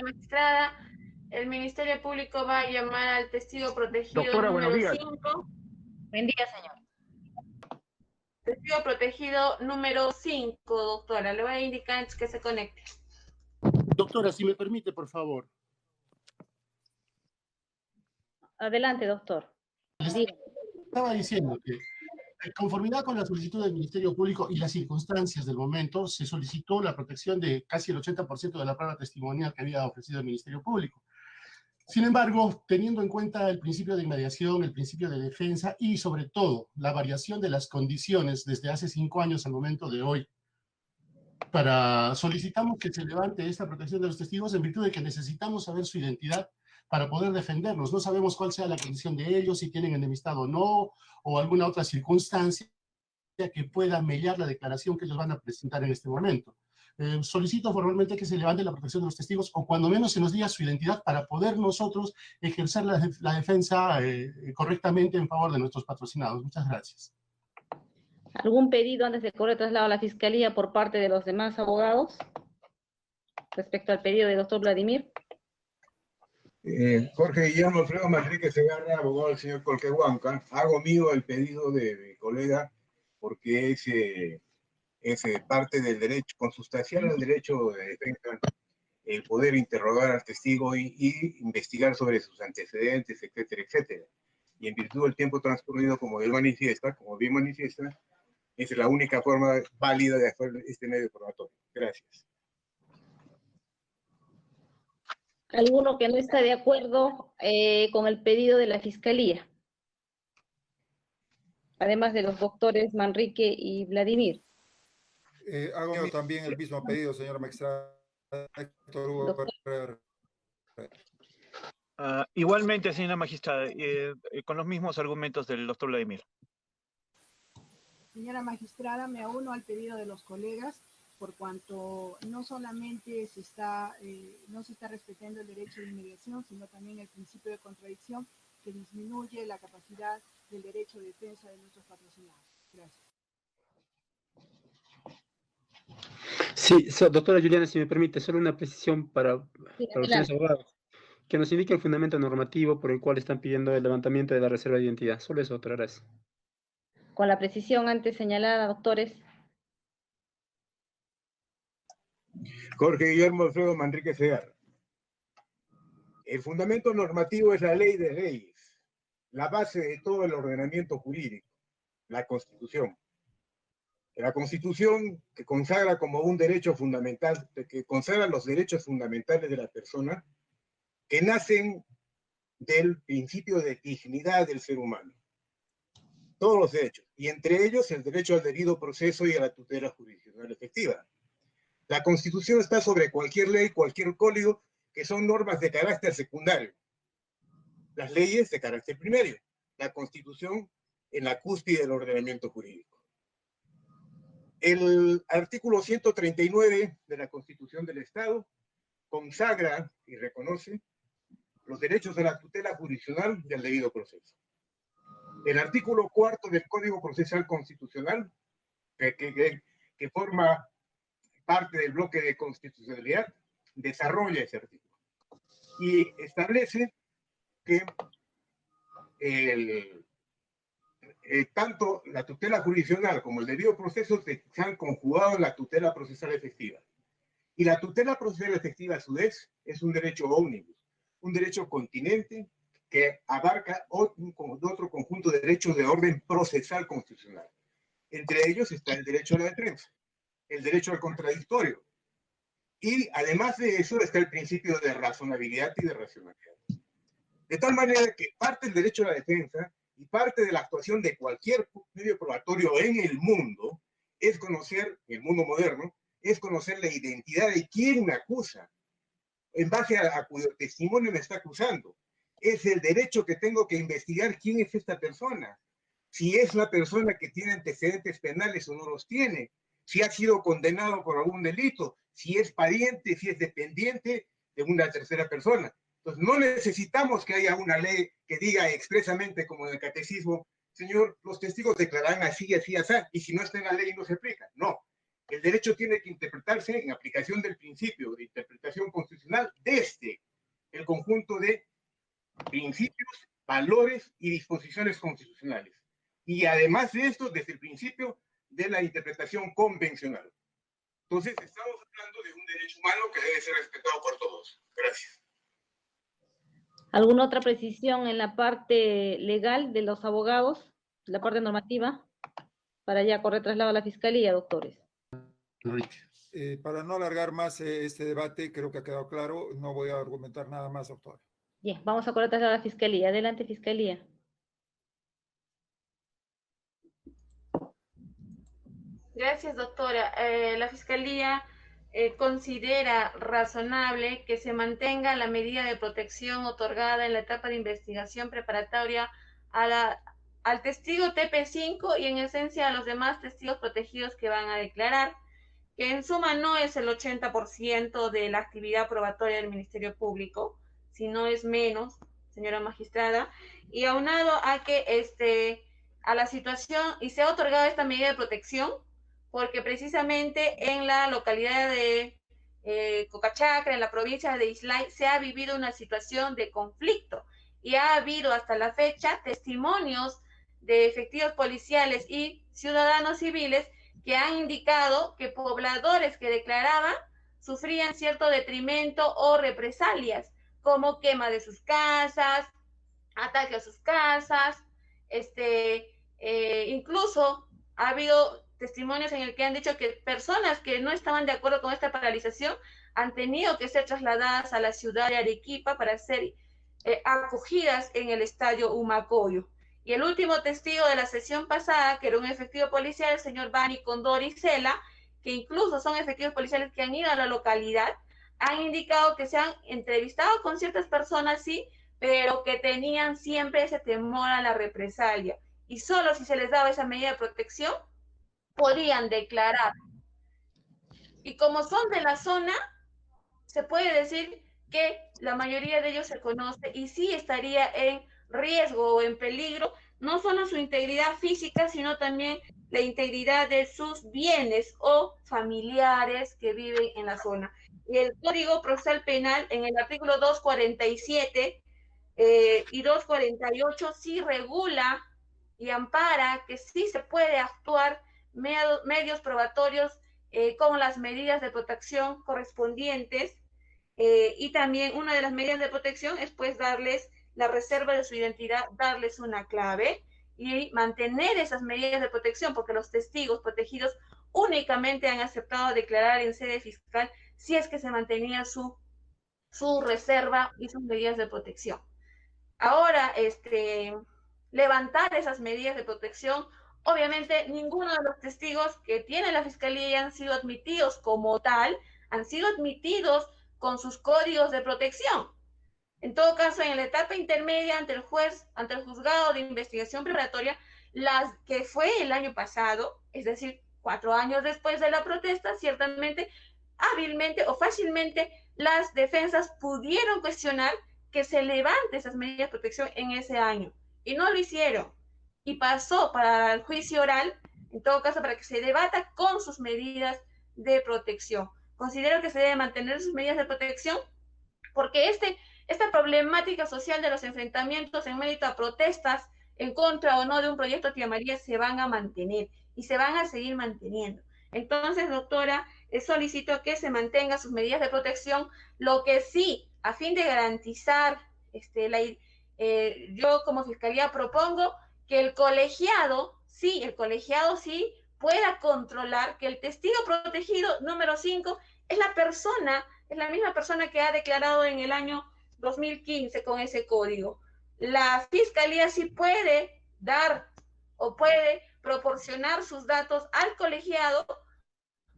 magistrada. El Ministerio Público va a llamar al testigo protegido Doctora, buenos número días. 5. Buen día, señor. Testigo protegido número 5, doctora. Le voy a indicar antes que se conecte. Doctora, si me permite, por favor. Adelante, doctor. Estaba diciendo que, en conformidad con la solicitud del Ministerio Público y las circunstancias del momento, se solicitó la protección de casi el 80% de la prueba testimonial que había ofrecido el Ministerio Público. Sin embargo, teniendo en cuenta el principio de inmediación, el principio de defensa y, sobre todo, la variación de las condiciones desde hace 5 años al momento de hoy, solicitamos que se levante esta protección de los testigos en virtud de que necesitamos saber su identidad para poder defendernos. No sabemos cuál sea la condición de ellos, si tienen enemistad o no, o alguna otra circunstancia que pueda mellar la declaración que ellos van a presentar en este momento. Solicito formalmente que se levante la protección de los testigos, o cuando menos se nos diga su identidad para poder nosotros ejercer la defensa correctamente en favor de nuestros patrocinados. Muchas gracias. ¿Algún pedido antes de correr traslado a la Fiscalía por parte de los demás abogados respecto al pedido del doctor Vladimir? Jorge Guillermo Alfredo Manrique Segarra, abogado del señor Colquehuanca. Hago mío el pedido de mi colega porque es parte del derecho, consustancial del derecho de defensa, el poder interrogar al testigo y investigar sobre sus antecedentes, etcétera, etcétera. Y en virtud del tiempo transcurrido, como bien manifiesta, es la única forma válida de hacer este medio probatorio. Gracias. ¿Alguno que no está de acuerdo con el pedido de la Fiscalía? Además de los doctores Manrique y Vladimir. Hago yo también el mismo pedido, señora magistrada. Héctor Hugo Herrera. Igualmente, señora magistrada, con los mismos argumentos del doctor Vladimir. Señora magistrada, me uno al pedido de los colegas, por cuanto no solamente no se está respetando el derecho de inmediación, sino también el principio de contradicción que disminuye la capacidad del derecho de defensa de nuestros patrocinados. Gracias. Sí, doctora Juliana, si me permite, solo una precisión para los señores abogados. Que nos indique el fundamento normativo por el cual están pidiendo el levantamiento de la reserva de identidad. Solo eso, doctora, gracias. Con la precisión antes señalada, doctores. Jorge Guillermo Alfredo Manrique Segarra. El fundamento normativo es la ley de leyes, la base de todo el ordenamiento jurídico, la Constitución. La Constitución que consagra como un derecho fundamental, que consagra los derechos fundamentales de la persona, que nacen del principio de dignidad del ser humano. Todos los derechos, y entre ellos el derecho al debido proceso y a la tutela jurisdiccional efectiva. La Constitución está sobre cualquier ley, cualquier código, que son normas de carácter secundario. Las leyes de carácter primario. La Constitución en la cúspide del ordenamiento jurídico. El artículo 139 de la Constitución del Estado consagra y reconoce los derechos de la tutela jurisdiccional y del debido proceso. El artículo 4 del Código Procesal Constitucional, que forma parte del bloque de constitucionalidad, desarrolla ese artículo y establece que tanto la tutela jurisdiccional como el debido proceso se han conjugado en la tutela procesal efectiva. Y la tutela procesal efectiva, a su vez, es un derecho ómnibus, un derecho continente que abarca otro conjunto de derechos de orden procesal constitucional. Entre ellos está el derecho a la defensa, el derecho al contradictorio. Y además de eso está el principio de razonabilidad y de racionalidad. De tal manera que parte del derecho a la defensa y parte de la actuación de cualquier medio probatorio en el mundo es conocer, en el mundo moderno, es conocer la identidad de quien me acusa, en base a cuyo testimonio me está acusando. Es el derecho que tengo que investigar quién es esta persona, si es una persona que tiene antecedentes penales o no los tiene, si ha sido condenado por algún delito, si es pariente, si es dependiente de una tercera persona. Entonces, no necesitamos que haya una ley que diga expresamente, como en el catecismo, señor, los testigos declararán así, así, así, y si no está en la ley no se aplica. No. El derecho tiene que interpretarse en aplicación del principio de interpretación constitucional desde el conjunto de principios, valores y disposiciones constitucionales. Y además de esto, desde el principio de la interpretación convencional. Entonces, estamos hablando de un derecho humano que debe ser respetado por todos. Gracias. ¿Alguna otra precisión en la parte legal de los abogados, la parte normativa, para ya correr traslado a la Fiscalía, doctores? Para no alargar más este debate, creo que ha quedado claro, no voy a argumentar nada más, doctor. Bien, vamos a correr traslado a la Fiscalía. Adelante, Fiscalía. Gracias, doctora. La Fiscalía considera razonable que se mantenga la medida de protección otorgada en la etapa de investigación preparatoria al testigo TP5 y en esencia a los demás testigos protegidos que van a declarar, que en suma no es el 80% de la actividad probatoria del Ministerio Público, sino es menos, señora magistrada, y aunado a que a la situación, y se ha otorgado esta medida de protección, porque precisamente en la localidad de Cocachacra, en la provincia de Islay, se ha vivido una situación de conflicto, y ha habido hasta la fecha testimonios de efectivos policiales y ciudadanos civiles que han indicado que pobladores que declaraban sufrían cierto detrimento o represalias, como quema de sus casas, ataque a sus casas, incluso ha habido testimonios en el que han dicho que personas que no estaban de acuerdo con esta paralización han tenido que ser trasladadas a la ciudad de Arequipa para ser acogidas en el estadio Humacoyo. Y el último testigo de la sesión pasada, que era un efectivo policial, el señor Bani Condori Cela, que incluso son efectivos policiales que han ido a la localidad, han indicado que se han entrevistado con ciertas personas, sí, pero que tenían siempre ese temor a la represalia. Y solo si se les daba esa medida de protección, podían declarar. Y como son de la zona, se puede decir que la mayoría de ellos se conoce y sí estaría en riesgo o en peligro, no solo su integridad física, sino también la integridad de sus bienes o familiares que viven en la zona. Y el Código Procesal Penal, en el artículo 247 y 248, sí regula y ampara que sí se puede actuar medios probatorios con las medidas de protección correspondientes, y también una de las medidas de protección es pues darles la reserva de su identidad, darles una clave y mantener esas medidas de protección, porque los testigos protegidos únicamente han aceptado declarar en sede fiscal si es que se mantenía su reserva y sus medidas de protección. Ahora, levantar esas medidas de protección, obviamente ninguno de los testigos que tiene la Fiscalía han sido admitidos como tal, han sido admitidos con sus códigos de protección. En todo caso, en la etapa intermedia ante el juez, ante el juzgado de investigación preparatoria, las que fue el año pasado, es decir, 4 años después de la protesta, ciertamente, hábilmente o fácilmente, las defensas pudieron cuestionar que se levante esas medidas de protección en ese año. Y no lo hicieron. Y pasó para el juicio oral, en todo caso, para que se debata con sus medidas de protección. Considero que se debe mantener sus medidas de protección porque esta problemática social de los enfrentamientos en mérito a protestas en contra o no de un proyecto Tía María se van a mantener y se van a seguir manteniendo. Entonces, doctora, solicito que se mantengan sus medidas de protección, lo que sí, a fin de garantizar, yo como Fiscalía propongo que el colegiado sí pueda controlar que el testigo protegido número 5 es la misma persona que ha declarado en el año 2015 con ese código. La Fiscalía sí puede dar o puede proporcionar sus datos al colegiado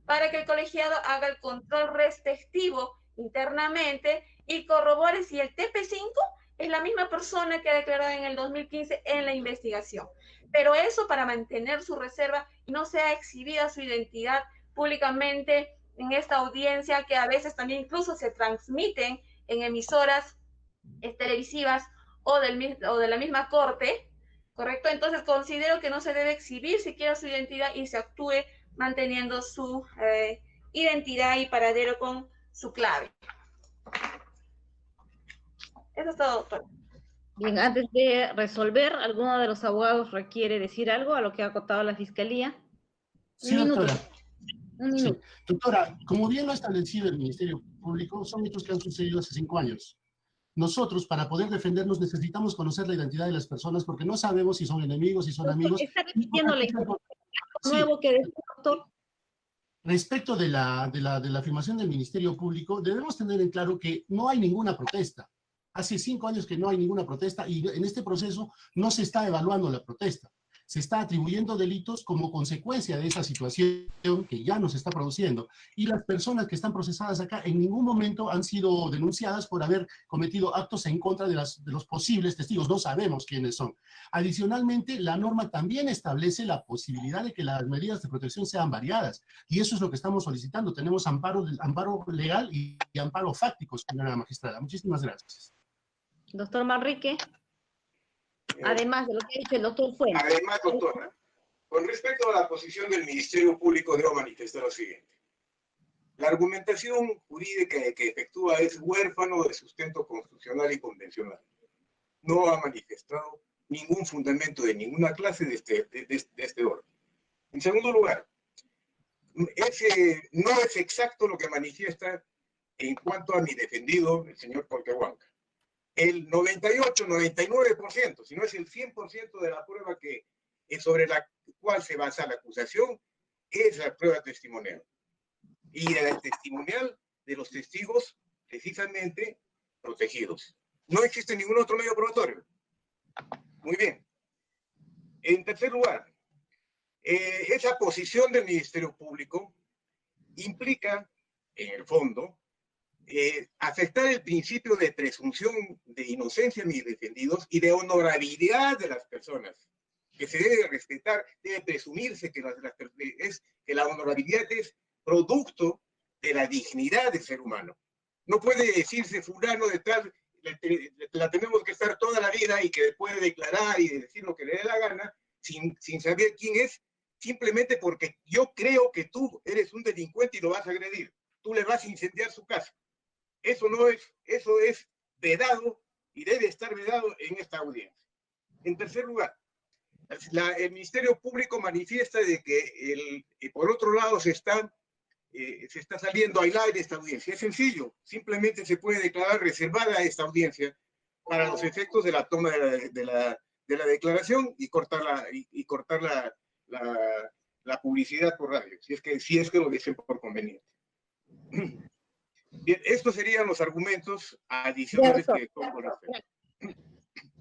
para que el colegiado haga el control respectivo internamente y corrobore si el TP5 es la misma persona que ha declarado en el 2015 en la investigación. Pero eso para mantener su reserva y no sea exhibida su identidad públicamente en esta audiencia, que a veces también incluso se transmiten en emisoras televisivas o de la misma corte, ¿correcto? Entonces considero que no se debe exhibir siquiera su identidad y se actúe manteniendo su identidad y paradero con su clave. Eso es todo, doctor. Bien, antes de resolver, ¿alguno de los abogados requiere decir algo a lo que ha acotado la Fiscalía? Sí, Un minuto. doctora. Un minuto. Sí. Doctora, como bien lo ha establecido el Ministerio Público, son hechos que han sucedido hace 5 años. Nosotros, para poder defendernos, necesitamos conocer la identidad de las personas porque no sabemos si son enemigos, si son amigos. Está repitiendo la información Sí. nuevo que decía, doctor. Respecto de la afirmación del Ministerio Público, debemos tener en claro que no hay ninguna protesta. Hace 5 años que no hay ninguna protesta y en este proceso no se está evaluando la protesta. Se está atribuyendo delitos como consecuencia de esa situación que ya nos está produciendo. Y las personas que están procesadas acá en ningún momento han sido denunciadas por haber cometido actos en contra de los posibles testigos. No sabemos quiénes son. Adicionalmente, la norma también establece la posibilidad de que las medidas de protección sean variadas. Y eso es lo que estamos solicitando. Tenemos amparo legal y amparo fáctico, señora magistrada. Muchísimas gracias. Doctor Manrique. Además de lo que ha dicho el doctor Fuentes. Además, doctora, con respecto a la posición del Ministerio Público, debo manifestar lo siguiente. La argumentación jurídica que efectúa es huérfano de sustento constitucional y convencional. No ha manifestado ningún fundamento de ninguna clase de este orden. En segundo lugar, no es exacto lo que manifiesta en cuanto a mi defendido, el señor Colquehuanca. El 98, 99%, si no es el 100% de la prueba sobre la cual se basa la acusación, es la prueba testimonial. Y la testimonial de los testigos, precisamente, protegidos. No existe ningún otro medio probatorio. Muy bien. En tercer lugar, esa posición del Ministerio Público implica, en el fondo, afectar el principio de presunción de inocencia de mis defendidos y de honorabilidad de las personas, que se debe respetar, debe presumirse que la honorabilidad es producto de la dignidad del ser humano. No puede decirse fulano de tal, la tenemos que estar toda la vida y que puede declarar y decir lo que le dé la gana sin saber quién es, simplemente porque yo creo que tú eres un delincuente y lo vas a agredir. Tú le vas a incendiar su casa. Eso es vedado y debe estar vedado en esta audiencia. En tercer lugar, el Ministerio Público manifiesta de que por otro lado se está saliendo al aire esta audiencia. Es sencillo, simplemente se puede declarar reservada esta audiencia para los efectos de la toma de la declaración y cortar la publicidad por radio, si es que lo dicen por conveniente. Bien, estos serían los argumentos adicionales que pongo.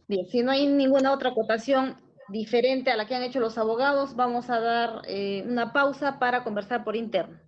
Bien, si no hay ninguna otra acotación diferente a la que han hecho los abogados, vamos a dar una pausa para conversar por interno.